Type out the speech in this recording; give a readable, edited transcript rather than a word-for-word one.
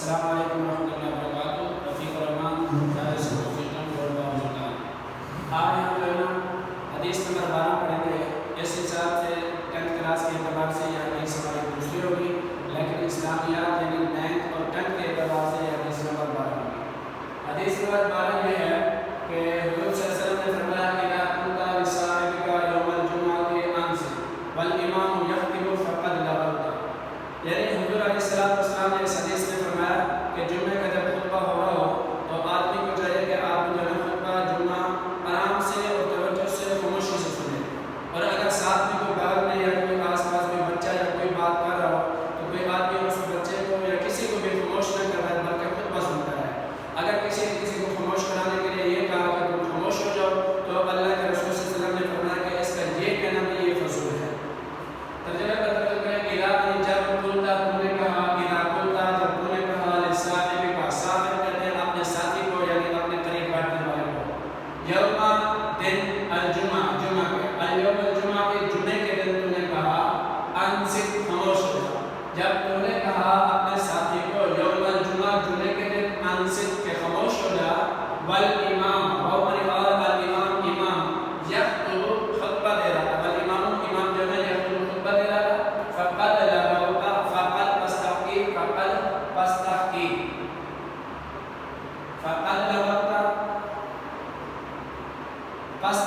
السلام علیکم ورحمۃ اللہ وبرکاتہ. رفیق الرحمان جائز سیکٹم بورڈ آف آج ہم جو ہے نا حدیث نمبر 12 پڑھیں گے. اس حساب سے 10th کلاس کے اعتبار سے یہ حدیث ہماری دوسری ہوگی، لیکن اسلامیات یعنی 9th اور 10th کے اعتبار سے یہ حدیث نمبر 12 ہوگی. حدیث نمبر 12 یہ ہے کہ حضور صلی اللہ علیہ وسلم نے فرمایا کہ اذا قمت لصاحبك يوم الجمعة انصت والامام يخطب فقد لغوت. یعنی حضور علیہ السلام نے اس حدیث میں فرمایا کہ جمعے کا جب خطبہ ہو رہا ہو تو آدمی کو چاہیے کہ آپ جو ہے خطبہ جمعہ آرام سے اور توجہ سے خاموشی سے سنیں، اور اگر ساتھ میں کوئی باغ میں یا کوئی آس پاس میں بچہ یا کوئی بات کر رہا ہو تو کوئی آدمی اس بچے کو یا کسی کو بھی خاموش نہ کر رہا ہے بلکہ خطبہ سنتا ہے. اگر کسی نے کسی کو خاموش کرانے کے لیے یہ کہا کہ تم خاموش ہو جاؤ تو اللہ کے رسول صلی اللہ علیہ وسلم نے فرمایا کہ اس کا یہ کہنا بھی یہ فضول ہے. ترجمہ کا مطلب ہے کہ جب قلتا تم نے کہا، اذا قلتا جب تم نے کہا لصاحب کا، صاحب کہتے ہیں اپنے ساتھی کو یعنی اپنے قریب بیٹھنے والے کو، یوم دن الجمعہ جمعہ کے، یوم الجمعہ کے جمعے کے دن تم نے کہا انصت خاموش ہو جا. جب تم نے کہا اپنے ساتھی کو یوم الجمعہ جمعے کے دن انصت کے خاموش ہو جا، والامام اور الامام امام یخطب خطبہ دے رہا تھا، والامام امام جو ہے یخطب خطبہ دے رہا تھا، فقد لغوت فقد پس تحقیق فقد پس تحقیق فقد لغوت پس